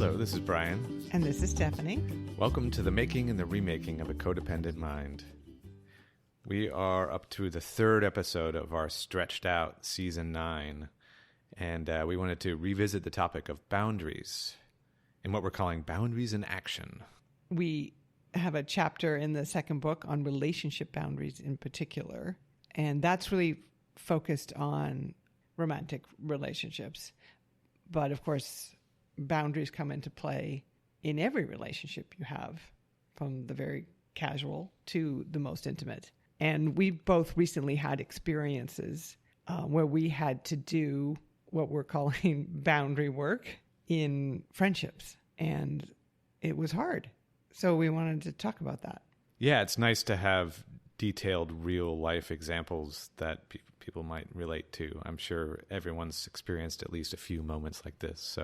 Hello, this is Brian. And this is Stephanie. Welcome to the making and the remaking of a codependent mind. We are up to the third episode of our stretched out season 9, and we wanted to revisit the topic of boundaries and what we're calling boundaries in action. We have a chapter in the second book on relationship boundaries in particular, and that's really focused on romantic relationships. But of course, boundaries come into play in every relationship you have, from the very casual to the most intimate. And we both recently had experiences where we had to do what we're calling boundary work in friendships. And it was hard. So we wanted to talk about that. Yeah, it's nice to have detailed real life examples that people might relate to. I'm sure everyone's experienced at least a few moments like this.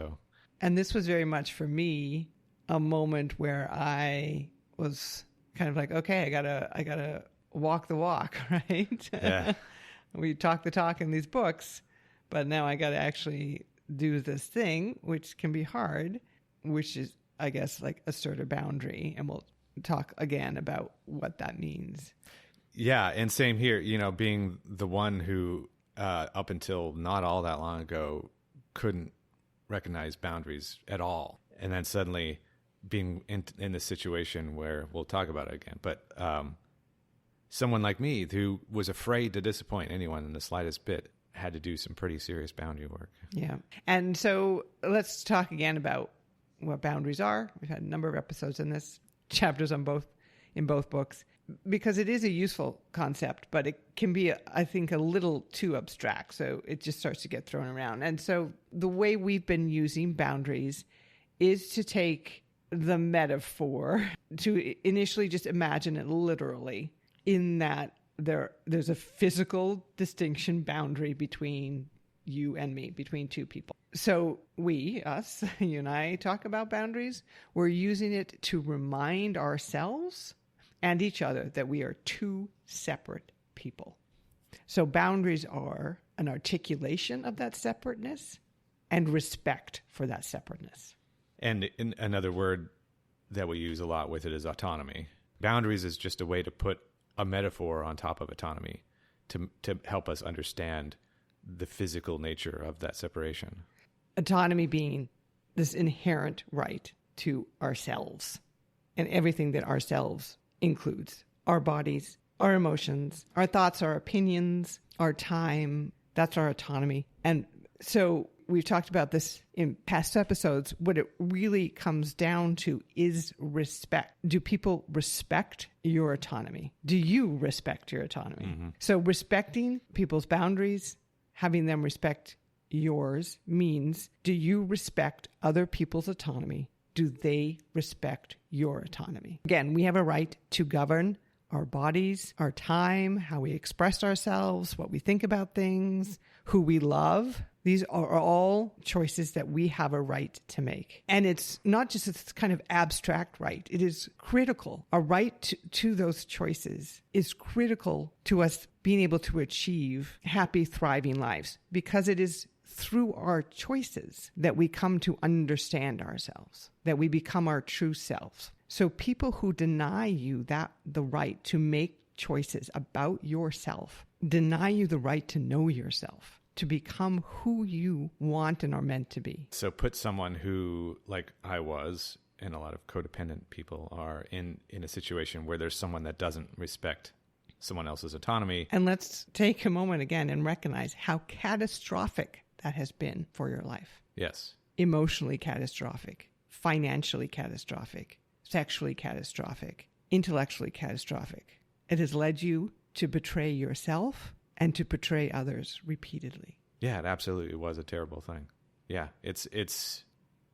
And this was very much for me a moment where I was kind of like, okay, I gotta walk the walk, right? Yeah. We talk the talk in these books, but now I gotta actually do this thing, which can be hard, which is, I guess, like assert a boundary. And we'll talk again about what that means. Yeah, and same here, being the one who, up until not all that long ago, couldn't recognize boundaries at all. And then suddenly being in this situation where we'll talk about it again. But someone like me who was afraid to disappoint anyone in the slightest bit had to do some pretty serious boundary work. Yeah. And so let's talk again about what boundaries are. We've had a number of episodes in this, chapters in both books, because it is a useful concept, but it can be, I think, a little too abstract. So it just starts to get thrown around. And so the way we've been using boundaries is to take the metaphor, to initially just imagine it literally, in that there's a physical distinction boundary between you and me, between two people. So us, you and I, talk about boundaries. We're using it to remind ourselves and each other that we are two separate people. So boundaries are an articulation of that separateness and respect for that separateness. And another word that we use a lot with it is autonomy. Boundaries is just a way to put a metaphor on top of autonomy to help us understand the physical nature of that separation. Autonomy being this inherent right to ourselves and everything that ourselves includes: our bodies, our emotions, our thoughts, our opinions, our time. That's our autonomy. And so we've talked about this in past episodes. What it really comes down to is respect. Do people respect your autonomy? Do you respect your autonomy? Mm-hmm. So respecting people's boundaries, having them respect yours, means, do you respect other people's autonomy? Do they respect your autonomy? Again, we have a right to govern our bodies, our time, how we express ourselves, what we think about things, who we love. These are all choices that we have a right to make. And it's not just this kind of abstract right. It is critical. A right to those choices is critical to us being able to achieve happy, thriving lives, because it is through our choices that we come to understand ourselves, that we become our true selves. So people who deny you the right to make choices about yourself, deny you the right to know yourself, to become who you want and are meant to be. So put someone who, like I was, and a lot of codependent people are, in a situation where there's someone that doesn't respect someone else's autonomy. And let's take a moment again and recognize how catastrophic that has been for your life. Yes. Emotionally catastrophic, financially catastrophic, sexually catastrophic, intellectually catastrophic. It has led you to betray yourself and to betray others repeatedly. Yeah, it absolutely was a terrible thing. Yeah, it's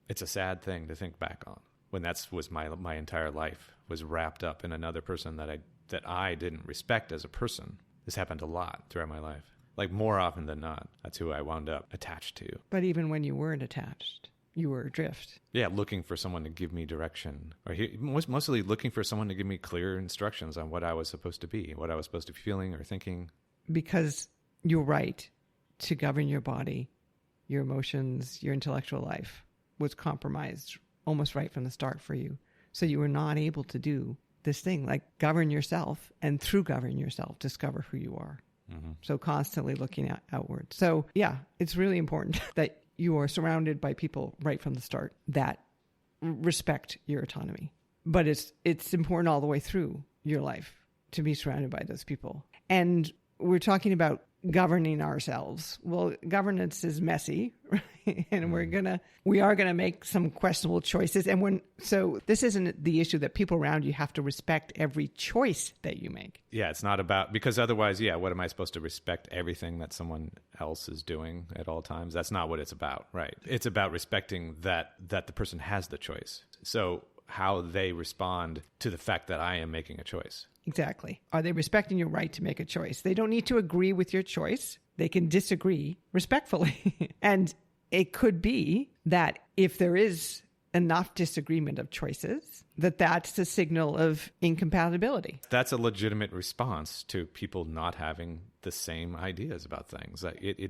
a sad thing to think back on, when was my entire life was wrapped up in another person that I didn't respect as a person. This happened a lot throughout my life. Like, more often than not, that's who I wound up attached to. But even when you weren't attached, you were adrift. Yeah, looking for someone to give me direction. Or mostly looking for someone to give me clear instructions on what I was supposed to be, what I was supposed to be feeling or thinking. Because your right to govern your body, your emotions, your intellectual life was compromised almost right from the start for you. So you were not able to do this thing, like govern yourself, and through govern yourself, discover who you are. Mm-hmm. So constantly looking outward. So yeah, it's really important that you are surrounded by people right from the start that respect your autonomy. But it's important all the way through your life to be surrounded by those people. And we're talking about governing ourselves. Well, governance is messy, right? And we are gonna make some questionable choices. And so this isn't the issue that people around you have to respect every choice that you make. Yeah, it's not about, because otherwise, what am I supposed to respect everything that someone else is doing at all times? That's not what it's about, right? It's about respecting that the person has the choice. So how they respond to the fact that I am making a choice. Exactly. Are they respecting your right to make a choice? They don't need to agree with your choice. They can disagree respectfully. And it could be that if there is enough disagreement of choices, that's a signal of incompatibility. That's a legitimate response to people not having the same ideas about things.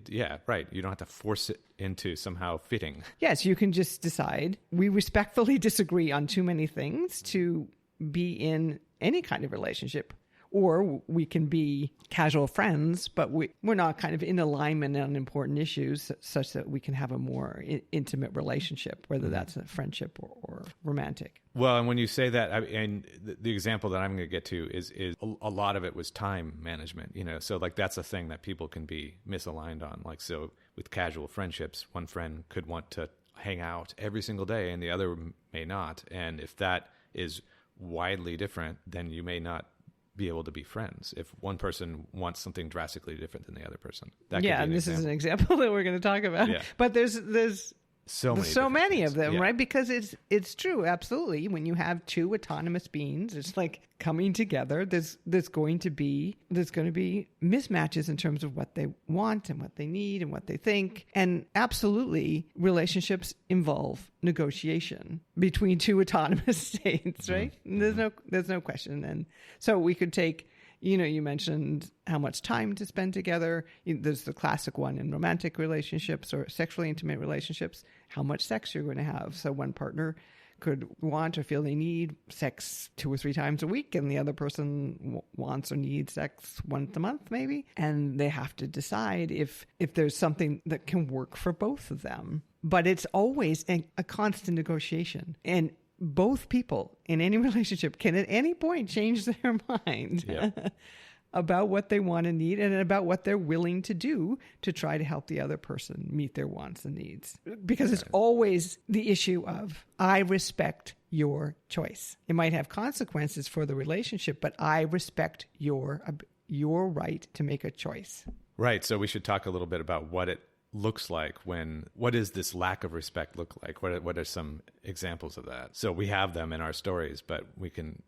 Yeah, right. You don't have to force it into somehow fitting. Yes, you can just decide we respectfully disagree on too many things to be in any kind of relationship. Or we can be casual friends, but we're not kind of in alignment on important issues such that we can have a more intimate relationship, whether that's a friendship or romantic. Well, and when you say that, and the example that I'm going to get to is a lot of it was time management, so like that's a thing that people can be misaligned on. Like, so with casual friendships, one friend could want to hang out every single day and the other may not. And if that is widely different, then you may not be able to be friends if one person wants something drastically different than the other person. And this is an example that we're going to talk about. Yeah. But there's so many of them, yeah. right? Because it's true, absolutely. When you have two autonomous beings, it's like coming together. There's going to be mismatches in terms of what they want and what they need and what they think. And absolutely, relationships involve negotiation between two autonomous states, right? Mm-hmm. There's no question. And so we could take, you mentioned how much time to spend together. There's the classic one in romantic relationships or sexually intimate relationships, how much sex you're going to have. So one partner could want or feel they need sex 2 or 3 times a week, and the other person wants or needs sex once a month, maybe. And they have to decide if there's something that can work for both of them. But it's always a constant negotiation. And both people in any relationship can at any point change their mind about what they want and need and about what they're willing to do to try to help the other person meet their wants and needs. Because it's always the issue of, I respect your choice. It might have consequences for the relationship, but I respect your right to make a choice. Right. So we should talk a little bit about what it looks like what does this lack of respect look like? What are some examples of that? So we have them in our stories, but we can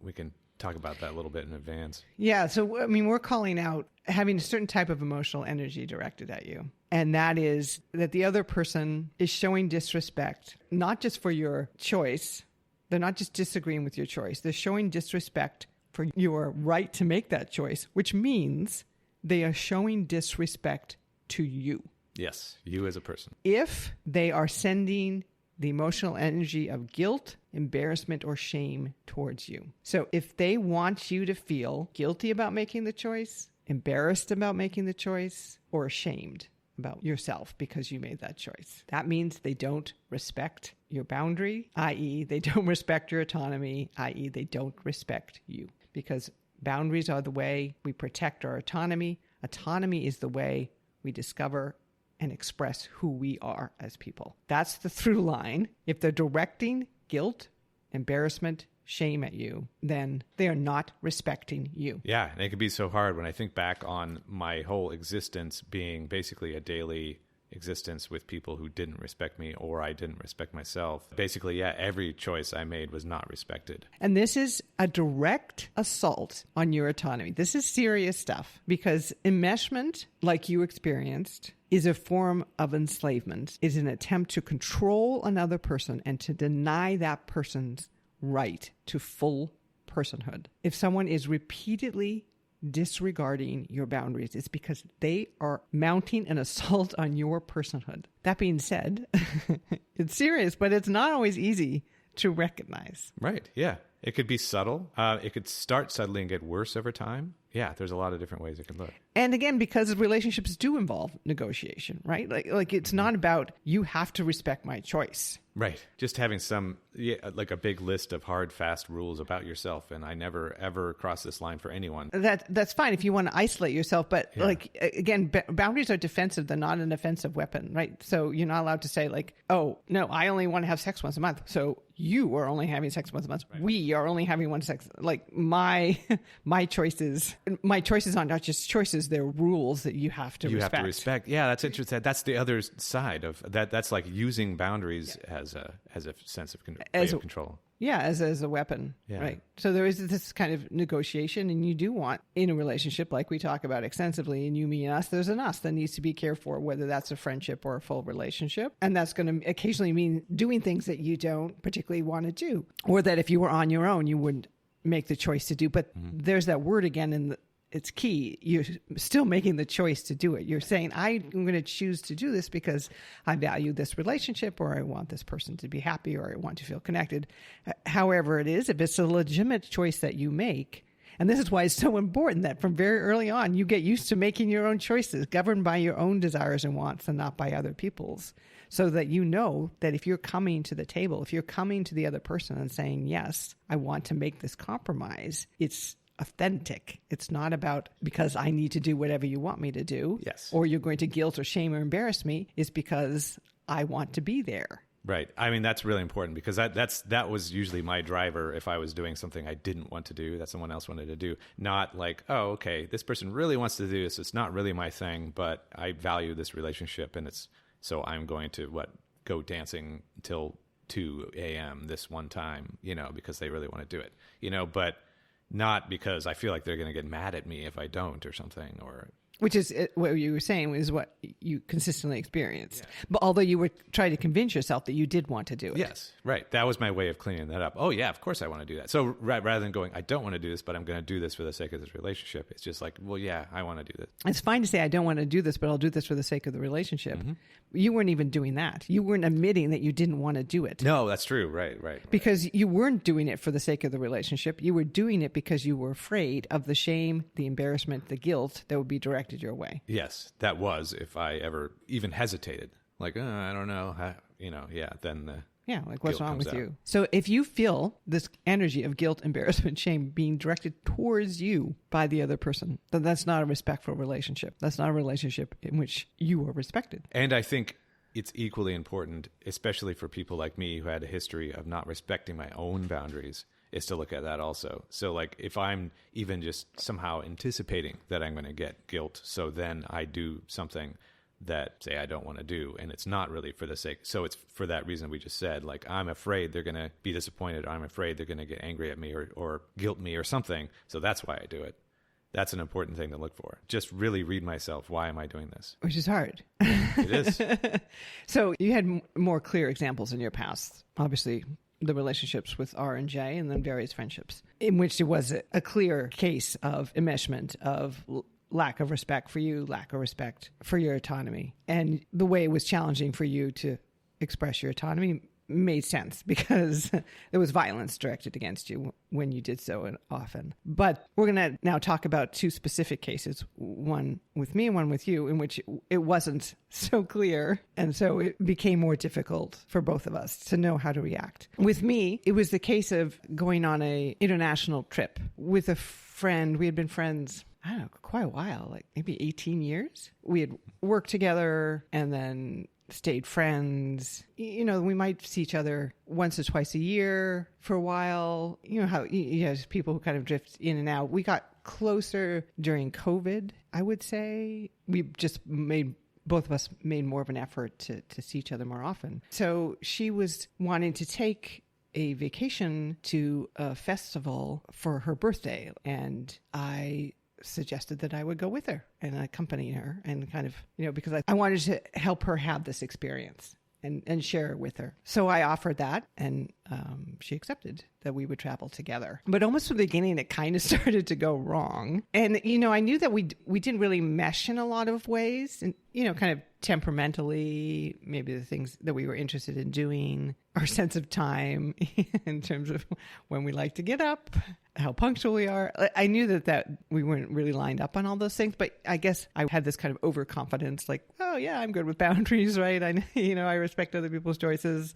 talk about that a little bit in advance. Yeah. So, we're calling out having a certain type of emotional energy directed at you. And that is that the other person is showing disrespect, not just for your choice. They're not just disagreeing with your choice. They're showing disrespect for your right to make that choice, which means they are showing disrespect to you. Yes, you as a person. If they are sending the emotional energy of guilt, embarrassment, or shame towards you. So if they want you to feel guilty about making the choice, embarrassed about making the choice, or ashamed about yourself because you made that choice, that means they don't respect your boundary, i.e. they don't respect your autonomy, i.e. they don't respect you. Because boundaries are the way we protect our autonomy. Autonomy is the way we discover and express who we are as people. That's the through line. If they're directing guilt, embarrassment, shame at you, then they are not respecting you. Yeah, and it can be so hard when I think back on my whole existence being basically a daily existence with people who didn't respect me or I didn't respect myself. Basically, every choice I made was not respected. And this is a direct assault on your autonomy. This is serious stuff because enmeshment, like you experienced, is a form of enslavement. It's an attempt to control another person and to deny that person's right to full personhood. If someone is repeatedly disregarding your boundaries, it's because they are mounting an assault on your personhood. That being said, it's serious, but it's not always easy to recognize. Right. Yeah. It could be subtle. It could start subtly and get worse over time. Yeah, there's a lot of different ways it could look. And again, because relationships do involve negotiation, right? Like it's not about you have to respect my choice. Right. Just having like a big list of hard, fast rules about yourself. And I never, ever cross this line for anyone. That's fine if you want to isolate yourself. But like, again, boundaries are defensive. They're not an offensive weapon, right? So you're not allowed to say like, oh, no, I only want to have sex once a month. So you are only having sex once a month. Right. We are only having one sex. Like my choices are not just choices. They're rules that you have to respect. You have to respect. Yeah, that's interesting. That's the other side of that. That's like using boundaries as a sense of control. Yeah, as a weapon, right? So there is this kind of negotiation, and you do want, in a relationship, like we talk about extensively in You, Me, and Us, there's an us that needs to be cared for, whether that's a friendship or a full relationship. And that's going to occasionally mean doing things that you don't particularly want to do, or that if you were on your own, you wouldn't make the choice to do. But there's that word again it's key. You're still making the choice to do it. You're saying, I'm going to choose to do this because I value this relationship, or I want this person to be happy, or I want to feel connected. However it is, if it's a legitimate choice that you make, and this is why it's so important that from very early on, you get used to making your own choices, governed by your own desires and wants and not by other people's, so that you know that if you're coming to the table, if you're coming to the other person and saying, yes, I want to make this compromise, it's authentic. It's not about because I need to do whatever you want me to do. Yes. Or you're going to guilt or shame or embarrass me. It's because I want to be there. Right. I mean, that's really important because that was usually my driver if I was doing something I didn't want to do that someone else wanted to do. Not like, oh, okay, this person really wants to do this. It's not really my thing, but I value this relationship, and so I'm going to go dancing till 2 a.m. this one time, because they really want to do it, but not because I feel like they're going to get mad at me if I don't or something, or... Which is what you were saying is what you consistently experienced. Yeah. But although you were trying to convince yourself that you did want to do it. Yes, right. That was my way of cleaning that up. Oh, yeah, of course I want to do that. So rather than going, I don't want to do this, but I'm going to do this for the sake of this relationship, it's just like, well, yeah, I want to do this. It's fine to say, I don't want to do this, but I'll do this for the sake of the relationship. Mm-hmm. You weren't even doing that. You weren't admitting that you didn't want to do it. No, that's true. Right. Because you weren't doing it for the sake of the relationship. You were doing it because you were afraid of the shame, the embarrassment, the guilt that would be directed your way. Yes, that was if I ever even hesitated. Like, I don't know. Then like what's wrong with you? So if you feel this energy of guilt, embarrassment, shame being directed towards you by the other person, then that's not a respectful relationship. That's not a relationship in which you are respected. And I think it's equally important, especially for people like me who had a history of not respecting my own boundaries, is to look at that also. So like if I'm even just somehow anticipating that I'm going to get guilt, so then I do something that, say, I don't want to do, and it's not really for the sake. So it's for that reason we just said, like, I'm afraid they're going to be disappointed. I'm afraid they're going to get angry at me or guilt me or something. So that's why I do it. That's an important thing to look for. Just really read myself. Why am I doing this? Which is hard. It is. So you had more clear examples in your past, obviously, the relationships with R and J, and then various friendships, in which there was a clear case of enmeshment, of lack of respect for you, lack of respect for your autonomy. And the way it was challenging for you to express your autonomy made sense because there was violence directed against you when you did so often. But we're going to now talk about two specific cases, one with me and one with you, in which it wasn't so clear. And so it became more difficult for both of us to know how to react. With me, it was the case of going on an international trip with a friend. We had been friends, I don't know, quite a while, like maybe 18 years. We had worked together and then stayed friends. We might see each other once or twice a year for a while. You know how people who kind of drift in and out. We got closer during COVID, I would say. We just both of us made more of an effort to see each other more often. So she was wanting to take a vacation to a festival for her birthday, and I suggested that I would go with her and accompany her and kind of, because I wanted to help her have this experience and share it with her. So I offered that, and she accepted. that we would travel together. But almost from the beginning, it kind of started to go wrong. And, I knew that we didn't really mesh in a lot of ways. And, kind of temperamentally, maybe the things that we were interested in doing, our sense of time in terms of when we like to get up, how punctual we are. I knew that we weren't really lined up on all those things, but I guess I had this kind of overconfidence, like, oh yeah, I'm good with boundaries, right? I respect other people's choices.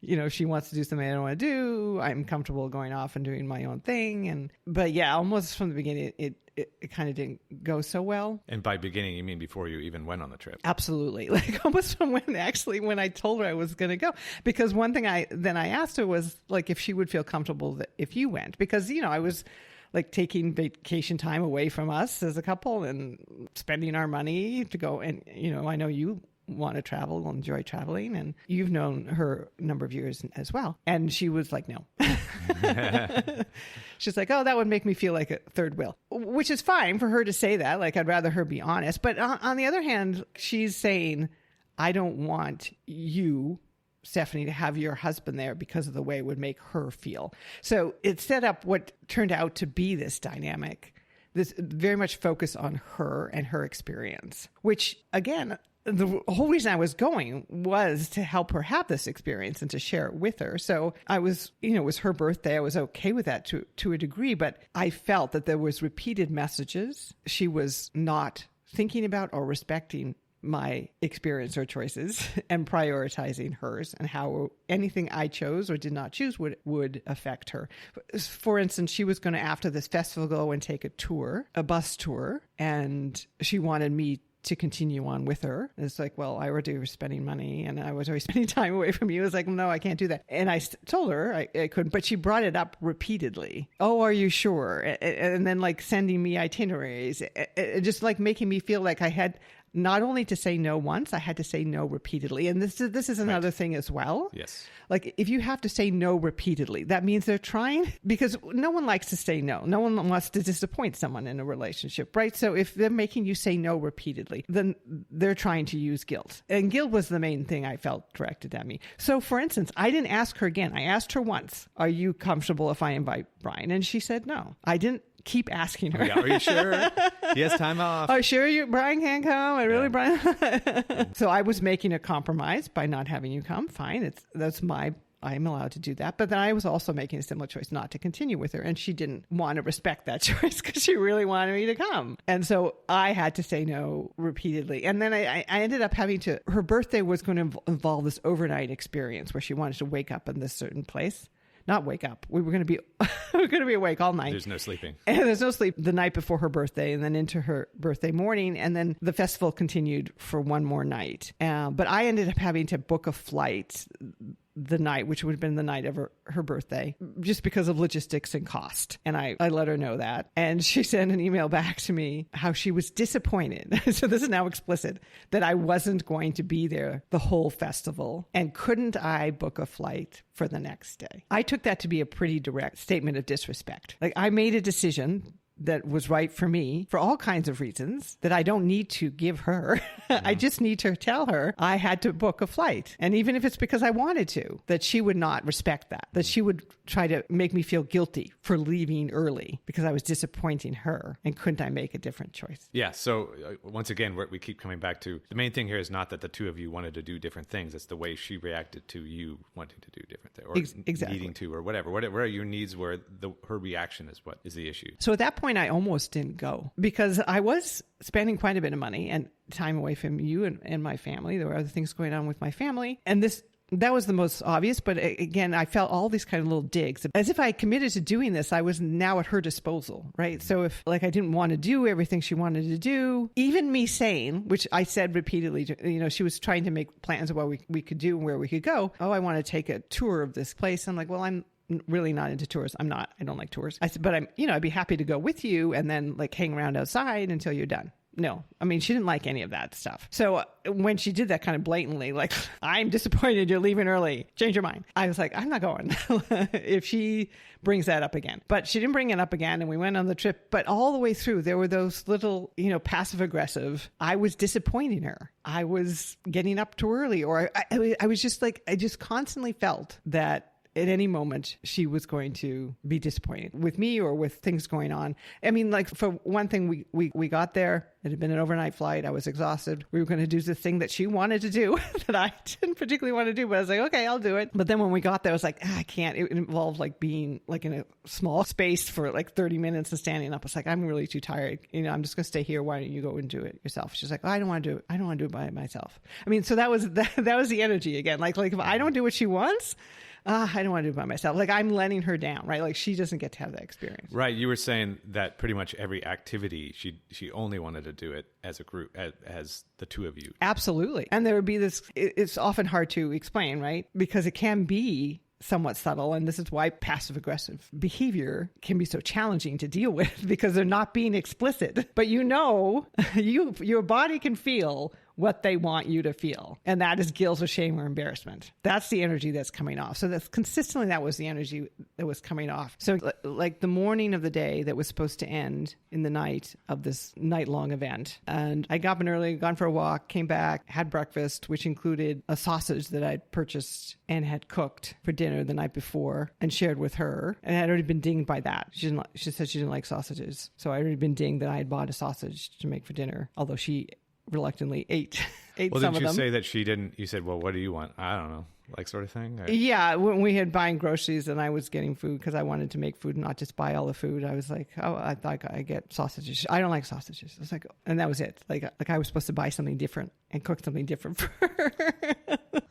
If she wants to do something I don't want to do, I'm comfortable going off and doing my own thing. But yeah, almost from the beginning, it kind of didn't go so well. And by beginning, you mean before you even went on the trip? Absolutely. Like almost from when I told her I was going to go. Because one thing I asked her was like if she would feel comfortable that if you went. Because, I was like taking vacation time away from us as a couple and spending our money to go. And, I know you want to travel, enjoy traveling, and you've known her a number of years as well. And she was like, no. She's like, oh, that would make me feel like a third wheel, which is fine for her to say that. Like, I'd rather her be honest. But on the other hand, she's saying, I don't want you, Stephanie, to have your husband there because of the way it would make her feel. So it set up what turned out to be this dynamic, this very much focus on her and her experience, which again, the whole reason I was going was to help her have this experience and to share it with her. So I was, it was her birthday. I was okay with that to a degree, but I felt that there was repeated messages. She was not thinking about or respecting my experience or choices and prioritizing hers and how anything I chose or did not choose would affect her. For instance, she was going to, after this festival, go and take a bus tour, and she wanted me to continue on with her. It's like, well, I already was spending money and I was already spending time away from you. It's like, no, I can't do that. And I told her I couldn't, but she brought it up repeatedly. Oh, are you sure? And then like sending me itineraries, just like making me feel like I had not only to say no once, I had to say no repeatedly. And this is another thing as well. Yes. Like if you have to say no repeatedly, that means they're trying, because no one likes to say no. No one wants to disappoint someone in a relationship, right? So if they're making you say no repeatedly, then they're trying to use guilt. And guilt was the main thing I felt directed at me. So for instance, I didn't ask her again. I asked her once, are you comfortable if I invite Brian? And she said no. I didn't keep asking her. Yeah, are you sure? He has time off. Are you sure Brian can't come? Brian? So I was making a compromise by not having you come. Fine. I'm allowed to do that. But then I was also making a similar choice not to continue with her. And she didn't want to respect that choice because she really wanted me to come. And so I had to say no repeatedly. And then I ended up her birthday was going to involve this overnight experience where she wanted to wake up in this certain place. Not wake up. We were going to be awake all night. There's no sleeping. And there's no sleep the night before her birthday and then into her birthday morning. And then the festival continued for one more night. But I ended up having to book a flight the night, which would have been the night of her birthday, just because of logistics and cost. And I let her know that. And she sent an email back to me how she was disappointed. So this is now explicit, that I wasn't going to be there the whole festival. And couldn't I book a flight for the next day? I took that to be a pretty direct statement of disrespect. Like I made a decision that was right for me for all kinds of reasons that I don't need to give her. I just need to tell her I had to book a flight. And even if it's because I wanted to, that she would not respect that she would try to make me feel guilty for leaving early because I was disappointing her. And couldn't I make a different choice? Yeah. So once again, we keep coming back to the main thing here is not that the two of you wanted to do different things. It's the way she reacted to you wanting to do different things or exactly. needing to or whatever your needs were. Her reaction is what is the issue. So at that point, I almost didn't go because I was spending quite a bit of money and time away from you and my family. There were other things going on with my family. And that was the most obvious. But again, I felt all these kind of little digs. As if I committed to doing this, I was now at her disposal, right? So if I didn't want to do everything she wanted to do, even me saying, which I said repeatedly, she was trying to make plans of what we could do and where we could go. Oh, I want to take a tour of this place. I'm like, well, I'm really not into tours. I don't like tours. I said, but I'd be happy to go with you and then hang around outside until you're done. No, she didn't like any of that stuff. So when she did that kind of blatantly, I'm disappointed you're leaving early, change your mind. I was like, I'm not going if she brings that up again. But she didn't bring it up again. And we went on the trip. But all the way through, there were those little, passive aggressive. I was disappointing her. I was getting up too early, or I was just I just constantly felt that at any moment she was going to be disappointed with me or with things going on. I mean, like, for one thing, we got there. It had been an overnight flight. I was exhausted. We were going to do the thing that she wanted to do that I didn't particularly want to do, but I was like, okay, I'll do it. But then when we got there, I was like, I can't. It involved like being like in a small space for like 30 minutes and standing up. I was like, I'm really too tired. I'm just going to stay here. Why don't you go and do it yourself? She's like, oh, I don't want to do it. I don't want to do it by myself. I mean, so that was the energy again. Like if I don't do what she wants, I don't want to do it by myself. Like I'm letting her down, right? Like she doesn't get to have that experience. Right. You were saying that pretty much every activity, she only wanted to do it as a group, as the two of you. Absolutely. And there would be this, it's often hard to explain, right? Because it can be somewhat subtle. And this is why passive aggressive behavior can be so challenging to deal with, because they're not being explicit. But your body can feel what they want you to feel. And that is guilt or shame or embarrassment. That's the energy that's coming off. So that's consistently, that was the energy that was coming off. So like the morning of the day that was supposed to end in the night of this night-long event. And I got up early, gone for a walk, came back, had breakfast, which included a sausage that I'd purchased and had cooked for dinner the night before and shared with her. And I had already been dinged by that. She said she didn't like sausages. So I had already been dinged that I had bought a sausage to make for dinner, although she reluctantly ate well, some of them. didn't you say that she didn't? You said, well, what do you want? I don't know. Like sort of thing? Yeah, when we had buying groceries and I was getting food because I wanted to make food and not just buy all the food, I was like, oh, I thought I get sausages. I don't like sausages. I was like, and that was it. Like I was supposed to buy something different and cook something different for her.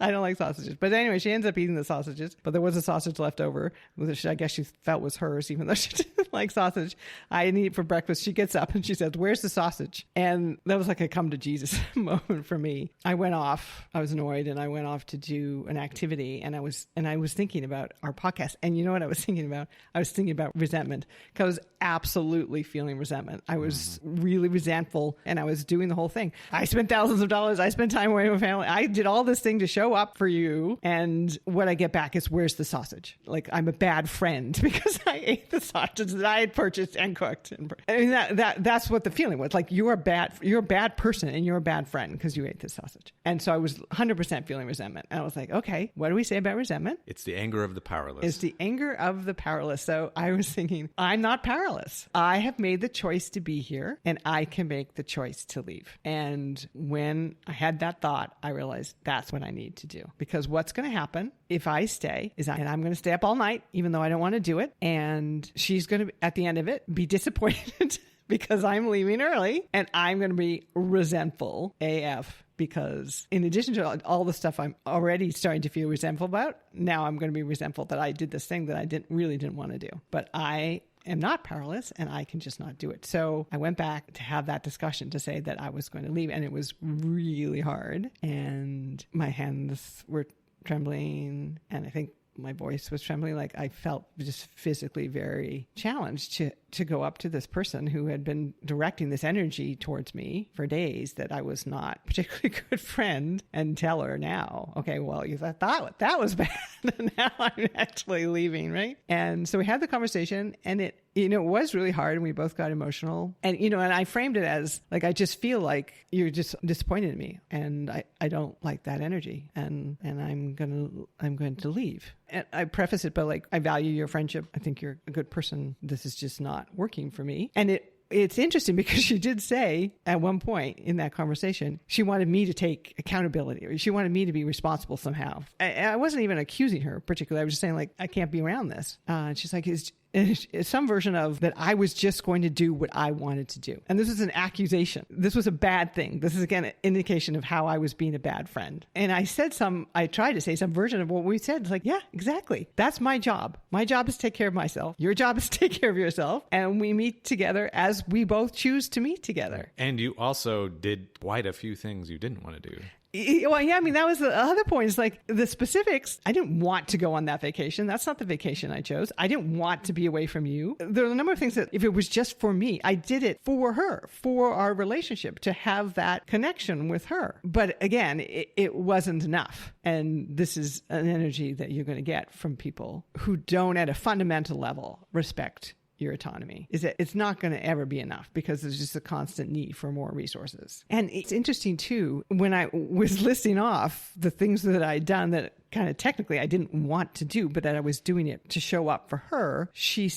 I don't like sausages. But anyway, she ends up eating the sausages, but there was a sausage left over, which I guess she felt was hers, even though she didn't like sausage. I didn't eat it for breakfast. She gets up and she says, where's the sausage? And that was like a come to Jesus moment for me. I went off. I was annoyed and I went off to do an activity, and I was thinking about our podcast. And you know what I was thinking about? I was thinking about resentment, because I was absolutely feeling resentment. I was really resentful, and I was doing the whole thing. I spent thousands of dollars. I spent time away with my family. I did all this thing to show up for you, and what I get back is, where's the sausage? Like I'm a bad friend because I ate the sausage that I had purchased and cooked. I mean, that's what the feeling was. Like you're a bad person and you're a bad friend because you ate this sausage. And so I was 100% feeling resentment. And I was like, okay, what do we say about resentment? It's the anger of the powerless. It's the anger of the powerless. So I was thinking, I'm not powerless. I have made the choice to be here, and I can make the choice to leave. And when I had that thought, I realized that's what I need to do. Because what's going to happen if I stay is I'm going to stay up all night, even though I don't want to do it. And she's going to, at the end of it, be disappointed because I'm leaving early, and I'm going to be resentful AF. Because in addition to all the stuff I'm already starting to feel resentful about, now I'm going to be resentful that I did this thing that I really didn't want to do. But I am not powerless, and I can just not do it. So I went back to have that discussion to say that I was going to leave, and it was really hard. And my hands were trembling, and I think my voice was trembling. Like I felt just physically very challenged to go up to this person who had been directing this energy towards me for days that I was not a particularly good friend, and tell her now, okay, well, you thought that was bad. And now I'm actually leaving, right? And so we had the conversation, and it was really hard, and we both got emotional. And, and I framed it as like, I just feel like you're just disappointed in me, and I don't like that energy, and I'm going to leave. And I preface it, but like, I value your friendship. I think you're a good person. This is just not working for me. And it's interesting because she did say at one point in that conversation, she wanted me to take accountability, or she wanted me to be responsible somehow. I wasn't even accusing her particularly. I was just saying, like, I can't be around this. And she's like, it's some version of that I was just going to do what I wanted to do. And this was an accusation. This was a bad thing. This is, again, an indication of how I was being a bad friend. And I tried to say some version of what we said. It's like, yeah, exactly. That's my job. My job is to take care of myself. Your job is to take care of yourself. And we meet together as we both choose to meet together. And you also did quite a few things you didn't want to do. Well, yeah, I mean, that was the other point. It's like the specifics. I didn't want to go on that vacation. That's not the vacation I chose. I didn't want to be away from you. There are a number of things that if it was just for me, I did it for her, for our relationship, to have that connection with her. But again, it wasn't enough. And this is an energy that you're going to get from people who don't at a fundamental level respect your autonomy. Is that it's not going to ever be enough, because there's just a constant need for more resources. And it's interesting too, when I was listing off the things that I'd done that kind of technically I didn't want to do, but that I was doing it to show up for her, she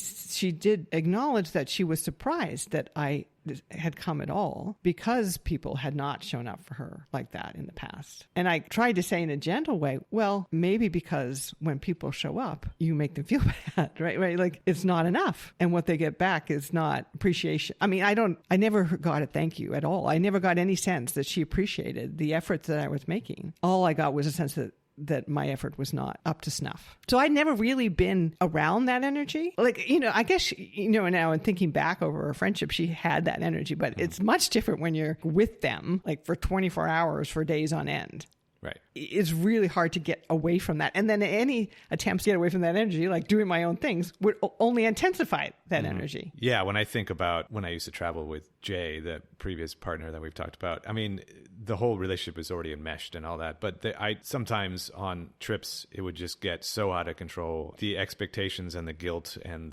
did acknowledge that she was surprised that I had come at all because people had not shown up for her like that in the past. And I tried to say in a gentle way, well, maybe because when people show up, you make them feel bad, right? Like it's not enough. And what they get back is not appreciation. I mean, I never got a thank you at all. I never got any sense that she appreciated the efforts that I was making. All I got was a sense that my effort was not up to snuff. So I'd never really been around that energy. Like, I guess, now in thinking back over our friendship, she had that energy, but it's much different when you're with them, like for 24 hours for days on end. Right. It's really hard to get away from that. And then any attempts to get away from that energy, like doing my own things, would only intensify that energy. Yeah. When I think about when I used to travel with Jay, the previous partner that we've talked about, I mean, the whole relationship was already enmeshed and all that. But I sometimes on trips, it would just get so out of control. The expectations and the guilt and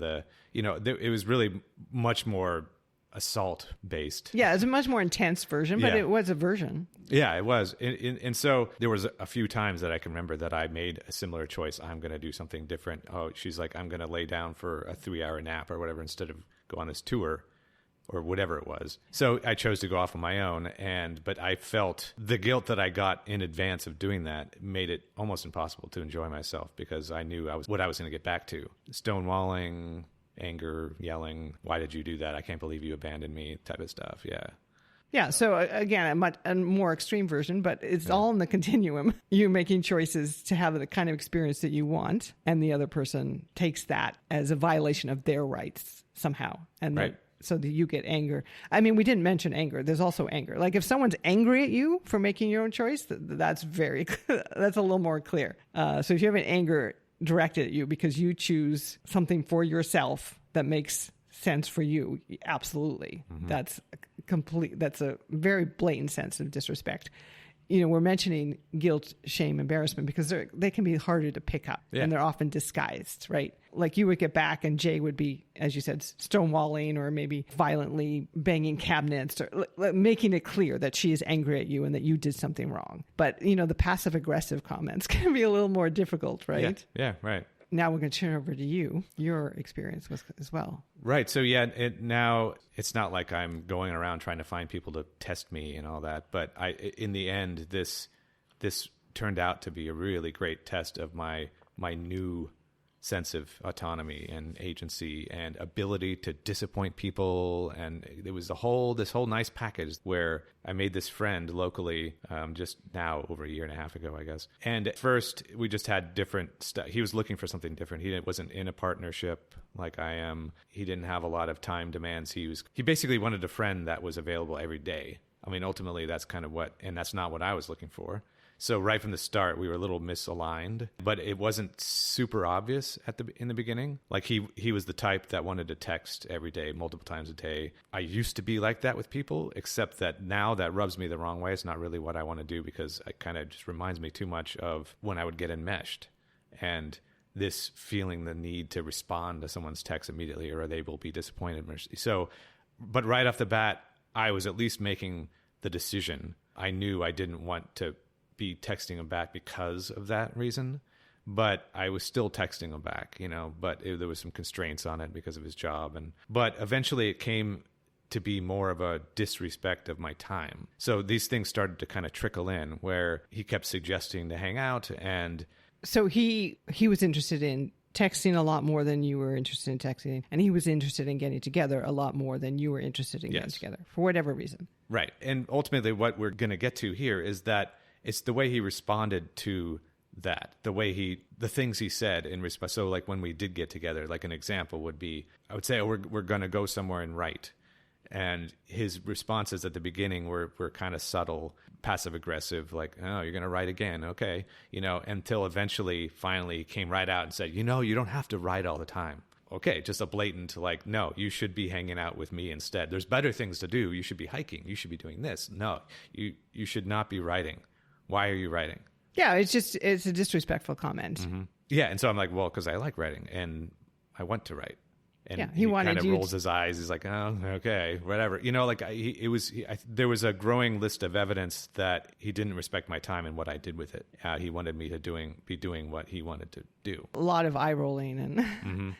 it was really much more assault based. Yeah, it's a much more intense version, but it was a version. Yeah, it was. And so there was a few times that I can remember that I made a similar choice. I'm going to do something different. Oh, she's like, I'm going to lay down for a 3-hour nap or whatever instead of go on this tour or whatever it was. So I chose to go off on my own. But I felt the guilt that I got in advance of doing that made it almost impossible to enjoy myself because I knew what I was going to get back to. Stonewalling, anger, yelling, why did you do that? I can't believe you abandoned me type of stuff. Yeah. Yeah. So again, a more extreme version, but it's all in the continuum. You making choices to have the kind of experience that you want, and the other person takes that as a violation of their rights somehow. And so that you get anger. I mean, we didn't mention anger. There's also anger. Like if someone's angry at you for making your own choice, that's that's a little more clear. So if you have an anger directed at you because you choose something for yourself that makes sense for you, absolutely. Mm-hmm. That's a very blatant sense of disrespect. We're mentioning guilt, shame, embarrassment because they can be harder to pick up and they're often disguised, right? Like you would get back and Jay would be, as you said, stonewalling or maybe violently banging cabinets or making it clear that she is angry at you and that you did something wrong. But, the passive aggressive comments can be a little more difficult, right? Yeah, right. Now we're going to turn over to your experience as well. Right. So now it's not like I'm going around trying to find people to test me and all that. But in the end, this turned out to be a really great test of my new sense of autonomy and agency and ability to disappoint people. And it was this whole nice package where I made this friend locally just now over a year and a half ago, I guess. And at first we just had different stuff. He was looking for something different. He wasn't in a partnership like I am. He didn't have a lot of time demands. He basically wanted a friend that was available every day. I mean, ultimately that's kind of and that's not what I was looking for. So right from the start, we were a little misaligned, but it wasn't super obvious in the beginning. Like he was the type that wanted to text every day, multiple times a day. I used to be like that with people, except that now that rubs me the wrong way. It's not really what I want to do because it kind of just reminds me too much of when I would get enmeshed and this feeling the need to respond to someone's text immediately or they will be disappointed. So, but right off the bat, I was at least making the decision. I knew I didn't want to be texting him back because of that reason, but I was still texting him back, but there was some constraints on it because of his job. But eventually it came to be more of a disrespect of my time. So these things started to kind of trickle in where he kept suggesting to hang out. And so he was interested in texting a lot more than you were interested in texting, and he was interested in getting together a lot more than you were interested in getting together for whatever reason. Right. And ultimately what we're going to get to here is that it's the way he responded to that, the things he said in response. So like when we did get together, like an example would be, I would say, we're going to go somewhere and write. And his responses at the beginning were kind of subtle, passive aggressive, like, oh, you're going to write again. Okay. Until eventually, finally he came right out and said, you don't have to write all the time. Okay. Just a blatant, like, no, you should be hanging out with me instead. There's better things to do. You should be hiking. You should be doing this. No, you should not be writing. Why are you writing? Yeah, it's a disrespectful comment. Mm-hmm. Yeah, and so I'm like, well, because I like writing and I want to write. And Yeah, he kind of rolls his eyes. He's like, oh, okay, whatever. Like there was a growing list of evidence that he didn't respect my time and what I did with it. He wanted me to be doing what he wanted to do. A lot of eye rolling and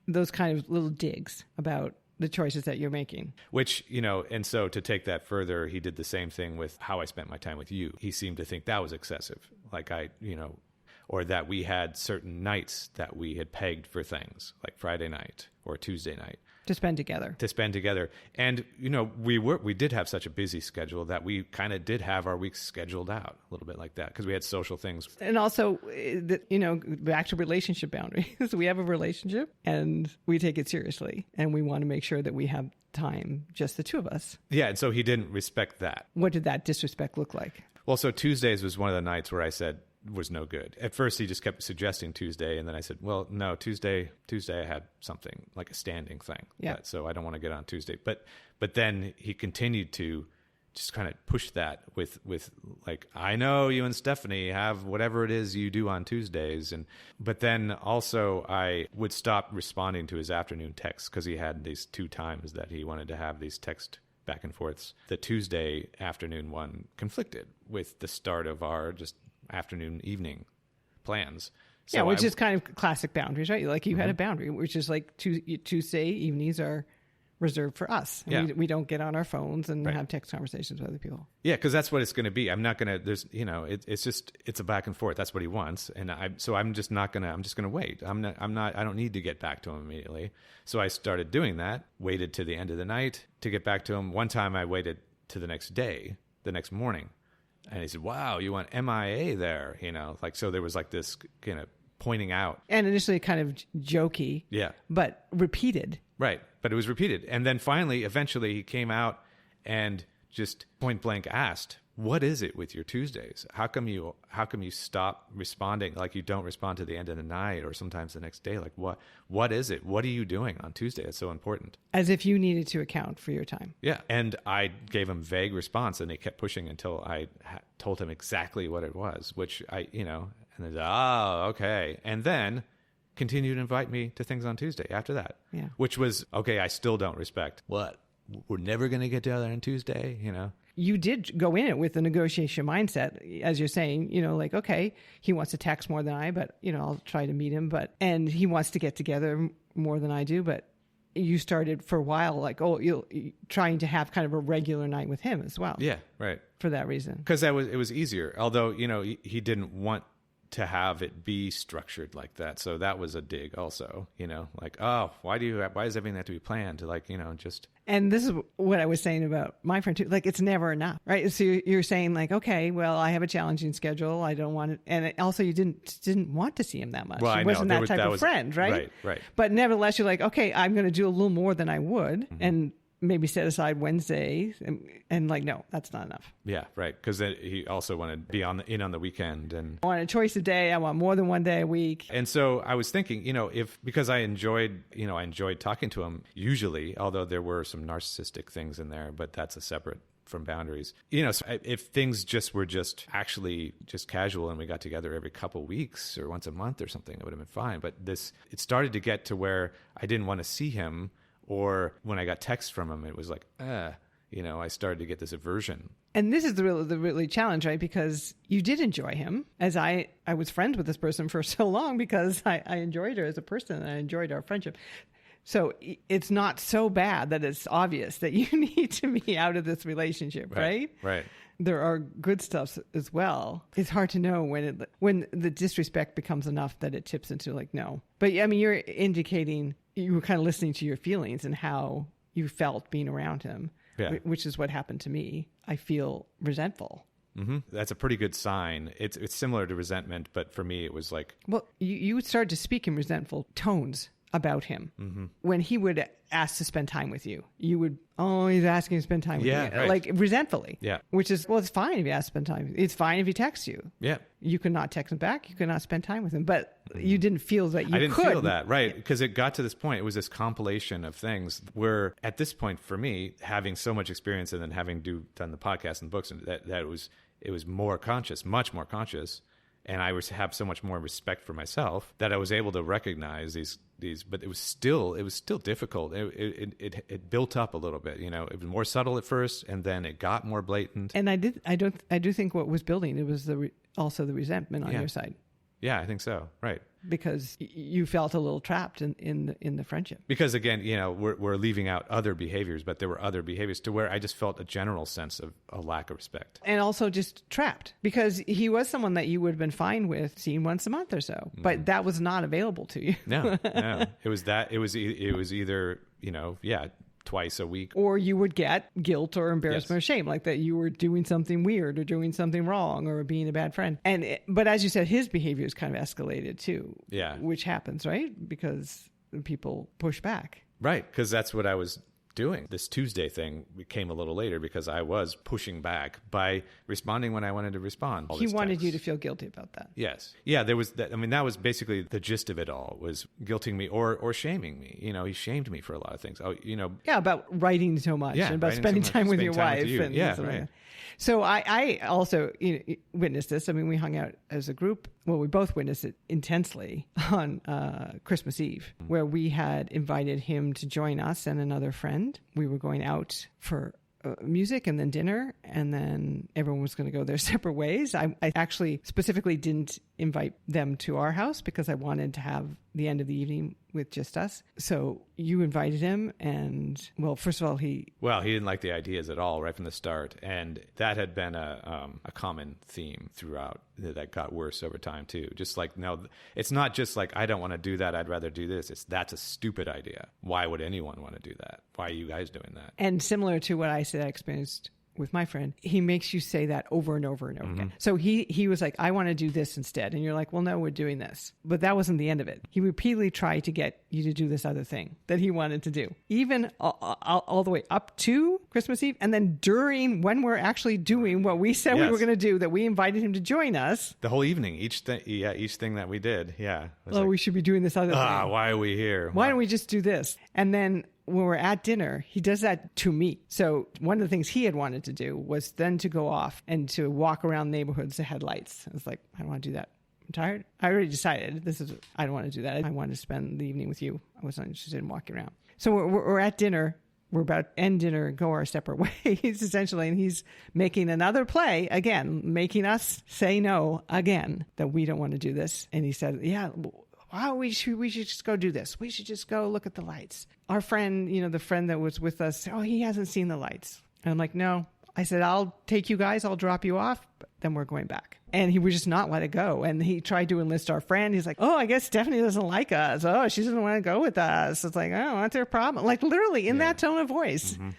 those kind of little digs about the choices that you're making. Which, and so to take that further, he did the same thing with how I spent my time with you. He seemed to think that was excessive. Like or that we had certain nights that we had pegged for things, like Friday night or Tuesday night. To spend together. And, we did have such a busy schedule that we kind of did have our weeks scheduled out a little bit like that because we had social things. And also, back to relationship boundaries. We have a relationship and we take it seriously and we want to make sure that we have time, just the two of us. Yeah, and so he didn't respect that. What did that disrespect look like? Well, so Tuesdays was one of the nights where I said, was no good. At first, he just kept suggesting Tuesday, and then I said, well, no, Tuesday I had something, like a standing thing. Yeah. So I don't want to get on Tuesday. But then he continued to just kind of push that with like, I know you and Stephanie have whatever it is you do on Tuesdays. But then also I would stop responding to his afternoon texts because he had these 2 times that he wanted to have these text back and forths. The Tuesday afternoon one conflicted with the start of our just afternoon evening plans. So which is kind of classic boundaries, right? Like you had a boundary, which is like Tuesday evenings are reserved for us. Yeah. We don't get on our phones and have text conversations with other people. Yeah, because that's what it's going to be. I'm not going to. There's, it's a back and forth. That's what he wants, and I'm just going to wait. I don't need to get back to him immediately. So I started doing that. Waited to the end of the night to get back to him. One time I waited to the next day, the next morning. And he said, wow, you went MIA there, so there was like this kind of pointing out. And initially kind of jokey. Yeah. But repeated. Right. But it was repeated. And then eventually he came out and just point blank asked, what is it with your Tuesdays? How come you stop responding? Like you don't respond to the end of the night or sometimes the next day. Like what is it? What are you doing on Tuesday? It's so important. As if you needed to account for your time. Yeah. And I gave him vague response and he kept pushing until I told him exactly what it was, which and they said, oh, okay. And then continued to invite me to things on Tuesday after that. Yeah. Which was, okay, I still don't respect. What? We're never going to get together on Tuesday, You did go in it with a negotiation mindset, as you're saying, like, okay, he wants to text more than I, but, I'll try to meet him. And he wants to get together more than I do. But you started for a while, like, you're trying to have kind of a regular night with him as well. Yeah, right. For that reason. Because it was easier. Although, he didn't want to have it be structured like that. So that was a dig also, like, oh, why does everything have to be planned to just. And this is what I was saying about my friend too. Like, it's never enough, right? So you're saying like, okay, well, I have a challenging schedule. I don't want it. And also you didn't want to see him that much. Well, he wasn't that type of friend, right? Right. But nevertheless, you're like, okay, I'm going to do a little more than I would. And maybe set aside Wednesday and like, no, that's not enough. Yeah, right. Because he also wanted to be on the weekend. And I want a choice a day. I want more than one day a week. And so I was thinking, because I enjoyed talking to him usually, although there were some narcissistic things in there, but that's a separate from boundaries. So if things were actually casual and we got together every couple weeks or once a month or something, it would have been fine. But it started to get to where I didn't want to see him. Or when I got texts from him, it was like, I started to get this aversion. And this is the really challenge, right? Because you did enjoy him, as I was friends with this person for so long because I enjoyed her as a person and I enjoyed our friendship. So it's not so bad that it's obvious that you need to be out of this relationship, right? Right. There are good stuff as well. It's hard to know when the disrespect becomes enough that it tips into like, no. But I mean, you're indicating you were kind of listening to your feelings and how you felt being around him, which is what happened to me. I feel resentful. Mm-hmm. That's a pretty good sign. It's similar to resentment, but for me, it was like... Well, you started to speak in resentful tones about him. Mm-hmm. When he would ask to spend time with you, you would, he's asking to spend time with me. Right. Like resentfully. Yeah. Which is, well, it's fine if he asks to spend time. It's fine if he texts you. Yeah. You could not text him back. You could not spend time with him. But you didn't feel that you could. I didn't feel that, right. Because it got to this point. It was this compilation of things where at this point for me, having so much experience and then having done the podcast and books, and that it was more conscious, much more conscious. And I have so much more respect for myself that I was able to recognize these but it was still difficult. It built up a little bit. You know, it was more subtle at first, and then it got more blatant. And I do think what was building, it was also the resentment on your side. Yeah, I think so. Right. Because you felt a little trapped in the friendship. Because again, you know, we're leaving out other behaviors, but there were other behaviors to where I just felt a general sense of a lack of respect. And also just trapped, because he was someone that you would have been fine with seeing once a month or so, but that was not available to you. No. It was either, you know, twice a week. Or you would get guilt or embarrassment or shame, like that you were doing something weird or doing something wrong or being a bad friend. But as you said, his behavior is kind of escalated too. Yeah. Which happens, right? Because people push back. Right. Because that's what I was doing. This Tuesday thing came a little later because I was pushing back by responding when I wanted to respond. He wanted you to feel guilty about that. Yes. Yeah, there was that. I mean, that was basically the gist of it all, was guilting me or shaming me. You know, he shamed me for a lot of things. Oh, you know. Yeah, about writing so much and about spending time with your wife. And yeah, right. So I also witnessed this. I mean, we hung out as a group. Well, we both witnessed it intensely on Christmas Eve, where we had invited him to join us and another friend. We were going out for music and then dinner, and then everyone was going to go their separate ways. I actually specifically didn't invite them to our house because I wanted to have the end of the evening with just us. So you invited him, and well, first of all, he didn't like the ideas at all right from the start, and that had been a common theme throughout that got worse over time too. Just like, no, it's not just like, I don't want to do that, I'd rather do this. That's a stupid idea. Why would anyone want to do that? Why are you guys doing that? And similar to what I said I experienced with my friend, he makes you say that over and over and over again. So he was like, I want to do this instead. And you're like, well, no, we're doing this. But that wasn't the end of it. He repeatedly tried to get you to do this other thing that he wanted to do, even all the way up to Christmas Eve. And then during, when we're actually doing what we said we were going to do, that we invited him to join us. The whole evening, each thing that we did. Yeah. We should be doing this other thing. Why are we here? Why don't we just do this? And then when we're at dinner, he does that to me. So one of the things he had wanted to do was then to go off and to walk around neighborhoods that had lights. I was like, I don't want to do that. I'm tired. I already decided I don't want to do that. I wanted to spend the evening with you. I wasn't interested in walking around. So we're at dinner. We're about to end dinner and go our separate ways, essentially. And he's making another play, again, making us say no again, that we don't want to do this. And he said, we should just go do this. We should just go look at the lights. Our friend, the friend that was with us, he hasn't seen the lights. And I'm like, no. I said, I'll take you guys. I'll drop you off. But then we're going back. And he would just not let it go. And he tried to enlist our friend. He's like, I guess Stephanie doesn't like us. She doesn't want to go with us. It's like, what's their problem? Like literally in that tone of voice. Mm-hmm.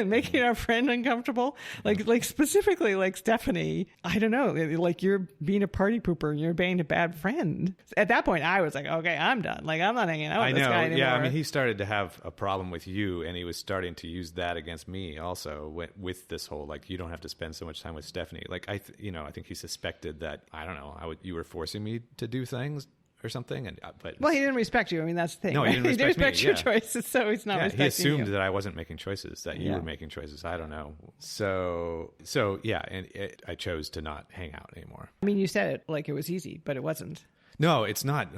Making our friend uncomfortable, like specifically like Stephanie, I don't know, like you're being a party pooper and you're being a bad friend. At that point, I was like, okay, I'm done. Like, I'm not hanging out with this guy anymore. Yeah, I mean, he started to have a problem with you, and he was starting to use that against me also with this whole, like, you don't have to spend so much time with Stephanie. Like, I think he suspected that, I don't know, you were forcing me to do things or something, but he didn't respect you. I mean, that's the thing. No, right? he didn't respect your choices, so he's not respecting you. He assumed that I wasn't making choices, that you were making choices. I don't know. So yeah, and I chose to not hang out anymore. I mean, you said it like it was easy, but it wasn't. No, it's not.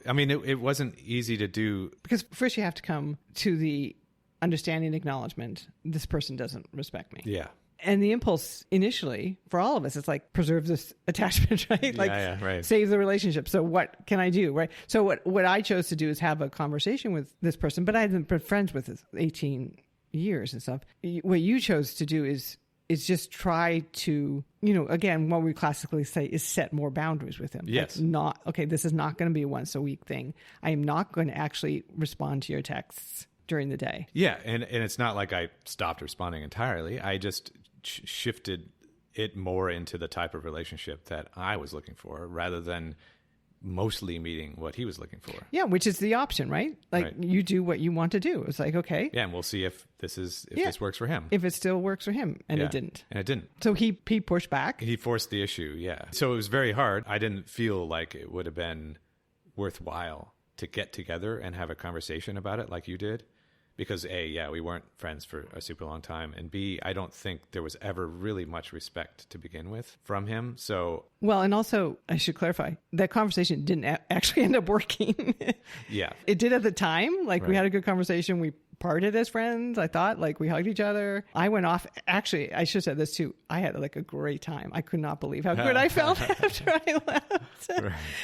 I mean, it wasn't easy to do. Because first you have to come to the understanding, acknowledgement, this person doesn't respect me. Yeah. And the impulse initially for all of us is like, preserve this attachment, right? Like, right. Save the relationship. So what can I do, right? So what I chose to do is have a conversation with this person, but I hadn't been friends with this 18 years and stuff. What you chose to do is just try to, again, what we classically say is set more boundaries with him. Yes. Like this is not going to be a once a week thing. I am not going to actually respond to your texts during the day. Yeah. And it's not like I stopped responding entirely. I just shifted it more into the type of relationship that I was looking for, rather than mostly meeting what he was looking for. Yeah, which is the option, right? Like, you do what you want to do. It's like, okay. Yeah, and we'll see if this works for him. If it still works for him. And it didn't. And it didn't. So he pushed back. He forced the issue, yeah. So it was very hard. I didn't feel like it would have been worthwhile to get together and have a conversation about it like you did, because A, yeah, we weren't friends for a super long time, and B, I don't think there was ever really much respect to begin with from him. So Well, and also, I should clarify, that conversation didn't actually end up working. yeah, It did at the time. Like, we Right. had a good conversation. We parted as friends, I ththought. Like, we hugged each other. I went off. Actually, I should have said this too. I had like a great time. I could not believe how good I felt after I left.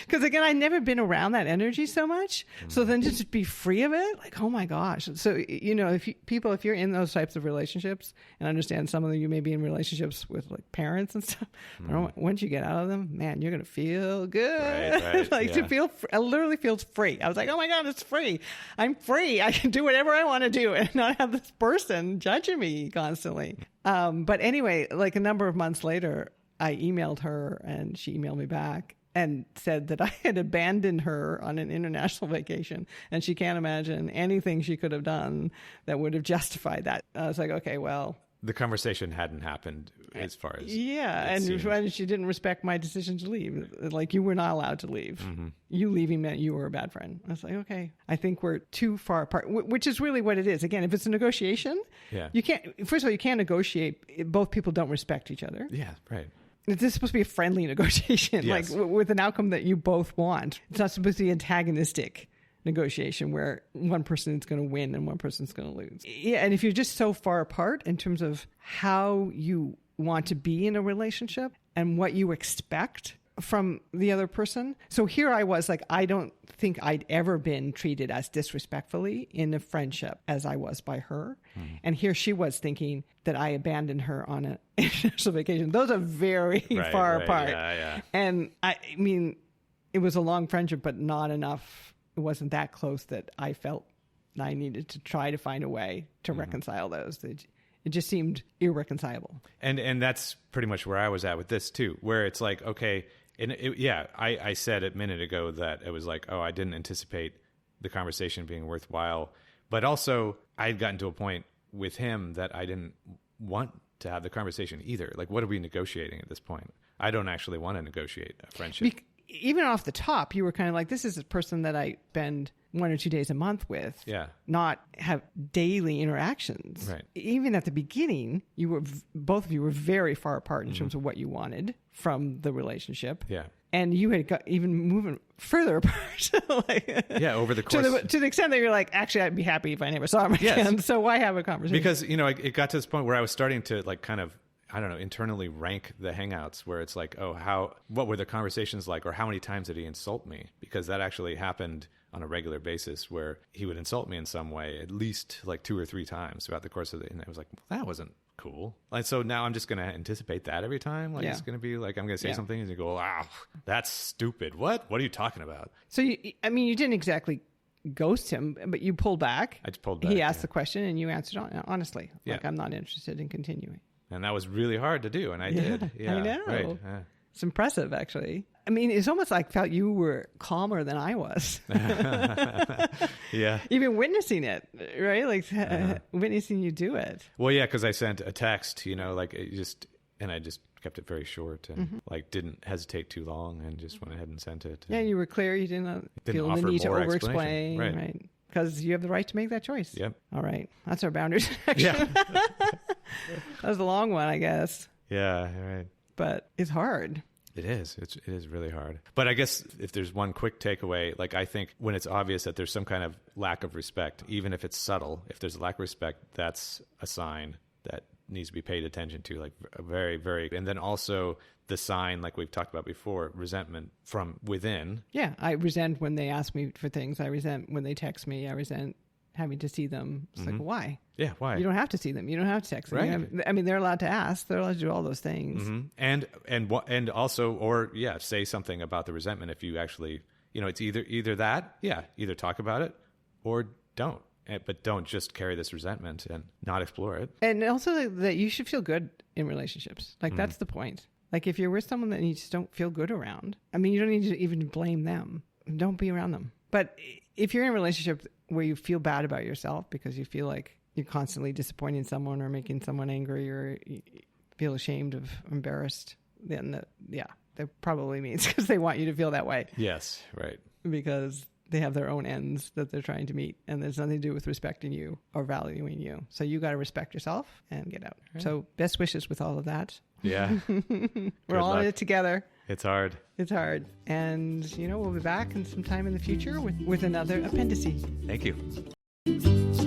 Because again, I'd never been around that energy so much. So then just to be free of it, like, oh my gosh. So, you know, if you're in those types of relationships, and I understand some of you may be in relationships with like parents and stuff, but once you get out of them, man, you're going to feel good. Right, Like yeah. to feel, I literally feels free. I was like, oh my God, it's free. I'm free. I can do whatever I want to do and not have this person judging me constantly. But anyway, like a number of months later, I emailed her and she emailed me back and said that I had abandoned her on an international vacation and she can't imagine anything she could have done that would have justified that. I was like, okay, well, the conversation hadn't happened as far as yeah, it and seemed. she didn't respect my decision to leave. Like, you were not allowed to leave. Mm-hmm. You leaving meant you were a bad friend. I was like, okay, I think we're too far apart, which is really what it is. Again, if it's a negotiation, Yeah. you can't. First of all, you can't negotiate if both people don't respect each other. Yeah, right. This is supposed to be a friendly negotiation, Yes. like with an outcome that you both want. It's not supposed to be antagonistic negotiation where one person is going to win and one person's going to lose. Yeah, and if you're just so far apart in terms of how you want to be in a relationship and what you expect from the other person. So here I was like, I don't think I'd ever been treated as disrespectfully in a friendship as I was by her. And here she was thinking that I abandoned her on an international vacation. Those are very Right, far right. apart. Yeah, yeah. And I mean, it was a long friendship, but not enough. It wasn't that close that I felt I needed to try to find a way to reconcile those. It just seemed irreconcilable. And that's pretty much where I was at with this too, where it's like, okay, and I said a minute ago that it was like, oh, I didn't anticipate the conversation being worthwhile, but also I had gotten to a point with him that I didn't want to have the conversation either. Like, what are we negotiating at this point? I don't actually want to negotiate a friendship. Even off the top, you were kind of like, this is a person that I spend 1 or 2 days a month with, Yeah. not have daily interactions. Right. Even at the beginning, you were both of you were very far apart in terms of what you wanted from the relationship. Yeah. And you had got even moving further apart. Like, Yeah, over the course. to the extent that you're like, actually, I'd be happy if I never saw him Yes. again. So why have a conversation? Because, it got to this point where I was starting to like kind of, I don't know, internally rank the hangouts where it's like, oh, what were the conversations like? Or how many times did he insult me? Because that actually happened on a regular basis where he would insult me in some way, at least like 2 or 3 times throughout the course of and I was like, well, that wasn't cool. Like, so now I'm just going to anticipate that every time. Like, Yeah. it's going to be like, I'm going to say Yeah. something and you go, wow, that's stupid. What are you talking about? So, you didn't exactly ghost him, but you pulled back. I just pulled back. He asked yeah. the question and you answered honestly. Yeah. Like, I'm not interested in continuing. And that was really hard to do. And I did. Yeah, I know. Right. Yeah. It's impressive, actually. I mean, it's almost like felt you were calmer than I was. Yeah. Even witnessing it, right? Like witnessing you do it. Well, yeah, because I sent a text, like and I just kept it very short and like didn't hesitate too long and just went ahead and sent it. Yeah, And you were clear. You didn't feel the offer need to more over-explain. explanation. Right. Because you have the right to make that choice. Yep. All right. That's our boundaries section. Yeah. That was a long one, I guess. Yeah. Right. But it's hard. It is. It is really hard. But I guess if there's one quick takeaway, like I think when it's obvious that there's some kind of lack of respect, even if it's subtle, if there's a lack of respect, that's a sign that needs to be paid attention to, like very, very. And then also the sign, like we've talked about before, resentment from within. Yeah. I resent when they ask me for things. I resent when they text me. I resent having to see them. It's like, why? Yeah, why? You don't have to see them. You don't have to text them. Right. You have, they're allowed to ask. They're allowed to do all those things. Mm-hmm. And also, or yeah, say something about the resentment if you actually, it's either that, either talk about it or don't. But don't just carry this resentment and not explore it. And also that you should feel good in relationships. Like that's the point. Like if you're with someone that you just don't feel good around, I mean, you don't need to even blame them. Don't be around them. But if you're in a relationship where you feel bad about yourself because you feel like you're constantly disappointing someone or making someone angry or you feel ashamed of embarrassed, then that probably means because they want you to feel that way. Yes, right. Because they have their own ends that they're trying to meet, and there's nothing to do with respecting you or valuing you. So you got to respect yourself and get out. Right. So best wishes with all of that. Yeah. We're all in it together. It's hard. It's hard. And, we'll be back in some time in the future with another Appendices. Thank you.